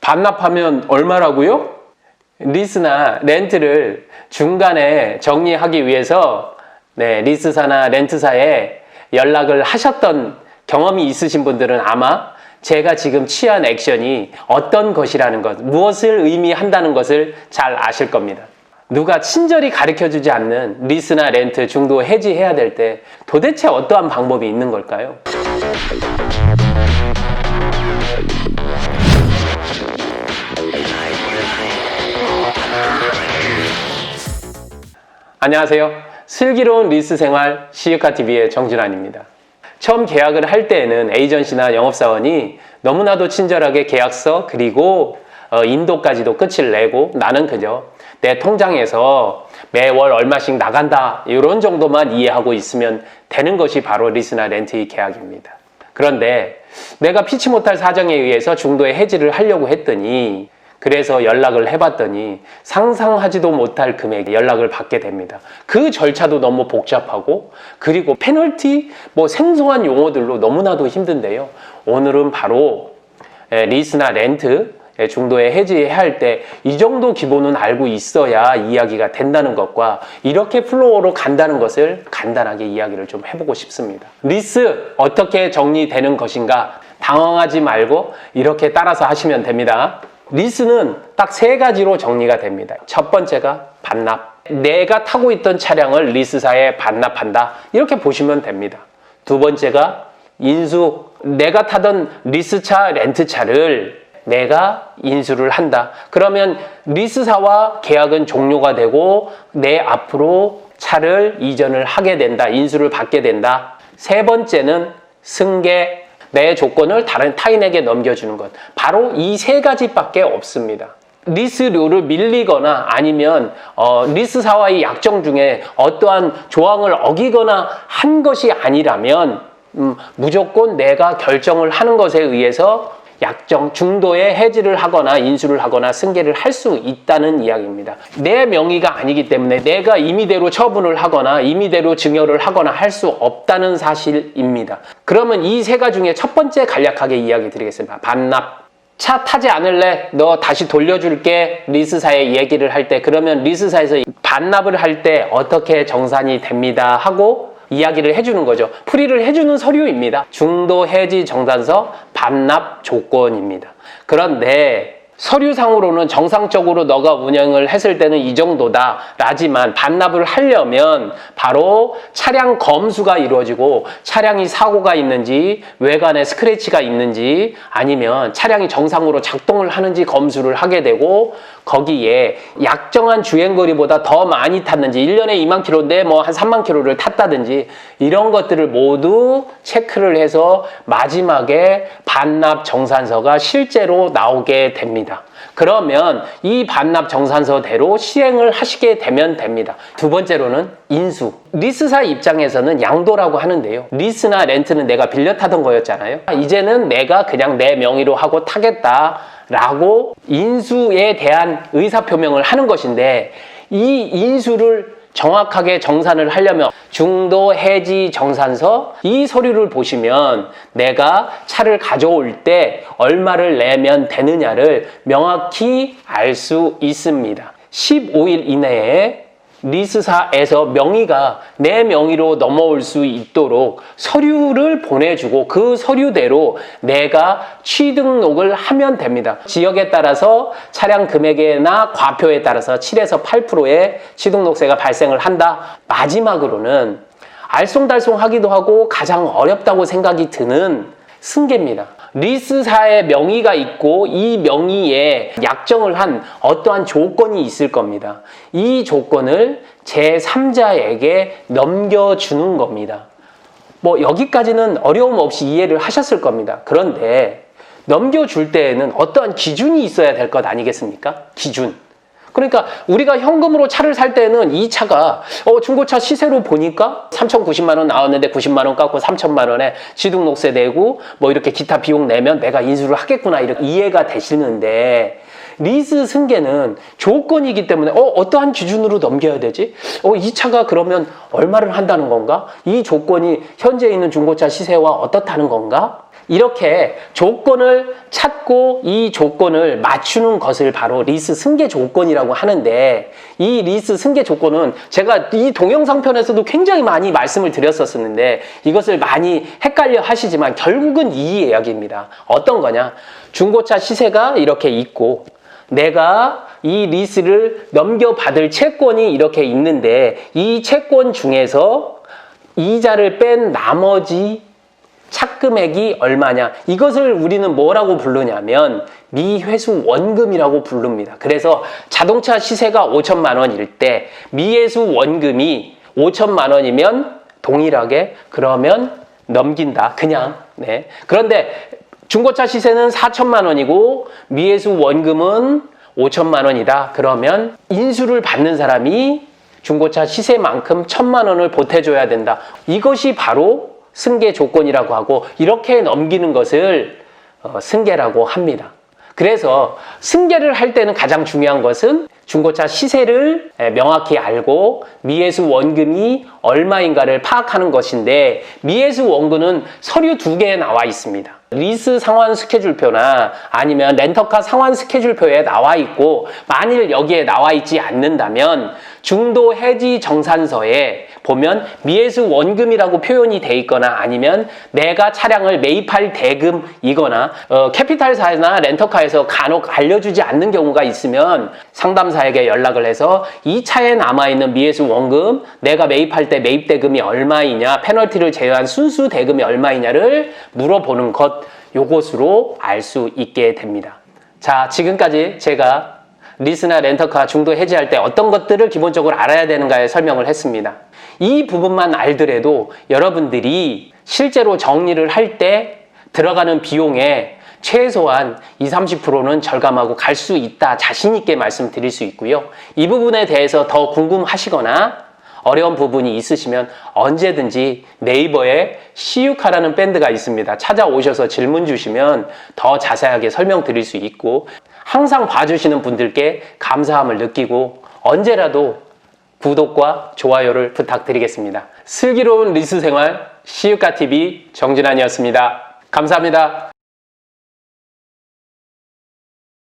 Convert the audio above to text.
반납하면 얼마라고요? 리스나 렌트를 중간에 정리하기 위해서 리스사나 렌트사에 연락을 하셨던 경험이 있으신 분들은 아마 제가 지금 취한 액션이 어떤 것이라는 것, 무엇을 의미한다는 것을 잘 아실 겁니다. 누가 친절히 가르쳐주지 않는 리스나 렌트 중도 해지해야 될 때 도대체 어떠한 방법이 있는 걸까요? 안녕하세요. 슬기로운 리스 생활 시유카TV의 정준환입니다. 처음 계약을 할 때에는 에이전시나 영업사원이 너무나도 친절하게 계약서 그리고 인도까지도 끝을 내고 나는 그저 내 통장에서 매월 얼마씩 나간다 이런 정도만 이해하고 있으면 되는 것이 바로 리스나 렌트의 계약입니다. 그런데 내가 피치 못할 사정에 의해서 중도에 해지를 하려고 했더니 그래서 연락을 해봤더니 상상하지도 못할 금액의 연락을 받게 됩니다. 그 절차도 너무 복잡하고 그리고 페널티, 생소한 용어들로 너무나도 힘든데요. 오늘은 바로 리스나 렌트 중도에 해지해야 할 때 이 정도 기본은 알고 있어야 이야기가 된다는 것과 이렇게 플로어로 간다는 것을 간단하게 이야기를 좀 해보고 싶습니다. 리스 어떻게 정리되는 것인가 당황하지 말고 이렇게 따라서 하시면 됩니다. 리스는 딱 세 가지로 정리가 됩니다. 첫 번째가 반납. 내가 타고 있던 차량을 리스사에 반납한다. 이렇게 보시면 됩니다. 두 번째가 인수. 내가 타던 리스차, 렌트차를 내가 인수를 한다. 그러면 리스사와 계약은 종료가 되고 내 앞으로 차를 이전을 하게 된다. 인수를 받게 된다. 세 번째는 승계. 내 조건을 다른 타인에게 넘겨주는 것. 바로 이 세 가지밖에 없습니다. 리스료를 밀리거나 아니면 리스사와의 약정 중에 어떠한 조항을 어기거나 한 것이 아니라면 무조건 내가 결정을 하는 것에 의해서 약정 중도에 해지를 하거나 인수를 하거나 승계를 할 수 있다는 이야기입니다. 내 명의가 아니기 때문에 내가 임의대로 처분을 하거나 임의대로 증여를 하거나 할 수 없다는 사실입니다. 그러면 이 세 가지 중에 첫 번째 간략하게 이야기 드리겠습니다. 반납. 차 타지 않을래? 너 다시 돌려줄게. 리스사에 얘기를 할 때 그러면 리스사에서 반납을 할 때 어떻게 정산이 됩니다 하고 이야기를 해주는 거죠. 풀이를 해주는 서류입니다. 중도 해지 정산서 반납 조건입니다. 그런데 서류상으로는 정상적으로 너가 운영을 했을 때는 이 정도다 라지만 반납을 하려면 바로 차량 검수가 이루어지고 차량이 사고가 있는지 외관에 스크래치가 있는지 아니면 차량이 정상으로 작동을 하는지 검수를 하게 되고 거기에 약정한 주행거리보다 더 많이 탔는지 1년에 2만 킬로인데 한 3만 킬로를 탔다든지 이런 것들을 모두 체크를 해서 마지막에 반납 정산서가 실제로 나오게 됩니다. 그러면 이 반납 정산서대로 시행을 하시게 되면 됩니다. 두 번째로는 인수. 리스사 입장에서는 양도라고 하는데요. 리스나 렌트는 내가 빌려 타던 거였잖아요. 이제는 내가 그냥 내 명의로 하고 타겠다라고 인수에 대한 의사표명을 하는 것인데 이 인수를 정확하게 정산을 하려면 중도 해지 정산서 이 서류를 보시면 내가 차를 가져올 때 얼마를 내면 되느냐를 명확히 알 수 있습니다. 15일 이내에 리스사에서 명의가 내 명의로 넘어올 수 있도록 서류를 보내주고 그 서류대로 내가 취등록을 하면 됩니다. 지역에 따라서 차량 금액이나 과표에 따라서 7에서 8%의 취등록세가 발생을 한다. 마지막으로는 알쏭달쏭하기도 하고 가장 어렵다고 생각이 드는 승계입니다. 리스사의 명의가 있고 이 명의에 약정을 한 어떠한 조건이 있을 겁니다. 이 조건을 제3자에게 넘겨주는 겁니다. 여기까지는 어려움 없이 이해를 하셨을 겁니다. 그런데 넘겨줄 때에는 어떠한 기준이 있어야 될 것 아니겠습니까? 기준. 그러니까 우리가 현금으로 차를 살 때는 이 차가 중고차 시세로 보니까 3,090만 원 나왔는데 90만 원 깎고 3,000만 원에 취등록세 내고 이렇게 기타 비용 내면 내가 인수를 하겠구나 이렇게 이해가 되시는데 리스 승계는 조건이기 때문에 어떠한 기준으로 넘겨야 되지? 이 차가 그러면 얼마를 한다는 건가? 이 조건이 현재 있는 중고차 시세와 어떻다는 건가? 이렇게 조건을 찾고 이 조건을 맞추는 것을 바로 리스 승계 조건이라고 하는데, 이 리스 승계 조건은 제가 이 동영상 편에서도 굉장히 많이 말씀을 드렸었는데 이것을 많이 헷갈려 하시지만 결국은 이 이야기입니다. 어떤 거냐? 중고차 시세가 이렇게 있고 내가 이 리스를 넘겨받을 채권이 이렇게 있는데 이 채권 중에서 이자를 뺀 나머지 착금액이 얼마냐, 이것을 우리는 뭐라고 부르냐면 미회수 원금이라고 부릅니다. 그래서 자동차 시세가 5천만 원일 때 미회수 원금이 5천만 원이면 동일하게 그러면 넘긴다, 그냥. 네. 그런데 중고차 시세는 4천만 원이고 미회수 원금은 5천만 원이다. 그러면 인수를 받는 사람이 중고차 시세만큼 1,000만 원을 보태줘야 된다. 이것이 바로 승계 조건이라고 하고, 이렇게 넘기는 것을 승계라고 합니다. 그래서 승계를 할 때는 가장 중요한 것은 중고차 시세를 명확히 알고 미회수 원금이 얼마인가를 파악하는 것인데, 미회수 원금은 서류 2개에 나와 있습니다. 리스 상환 스케줄표나 아니면 렌터카 상환 스케줄표에 나와 있고, 만일 여기에 나와 있지 않는다면 중도 해지 정산서에 보면 미회수 원금이라고 표현이 돼 있거나 아니면 내가 차량을 매입할 대금이거나 캐피탈사나 렌터카에서 간혹 알려주지 않는 경우가 있으면 상담사에게 연락을 해서 이 차에 남아있는 미회수 원금, 내가 매입할 때 매입 대금이 얼마이냐, 페널티를 제외한 순수 대금이 얼마이냐를 물어보는 것, 요것으로 알 수 있게 됩니다. 자, 지금까지 제가 리스나 렌터카 중도 해지할 때 어떤 것들을 기본적으로 알아야 되는가에 설명을 했습니다. 이 부분만 알더라도 여러분들이 실제로 정리를 할 때 들어가는 비용에 최소한 20-30%는 절감하고 갈 수 있다, 자신 있게 말씀드릴 수 있고요. 이 부분에 대해서 더 궁금하시거나 어려운 부분이 있으시면 언제든지 네이버에 시유카라는 밴드가 있습니다. 찾아오셔서 질문 주시면 더 자세하게 설명드릴 수 있고, 항상 봐주시는 분들께 감사함을 느끼고 언제라도 구독과 좋아요를 부탁드리겠습니다. 슬기로운 리스 생활 시유카TV 정진환이었습니다. 감사합니다.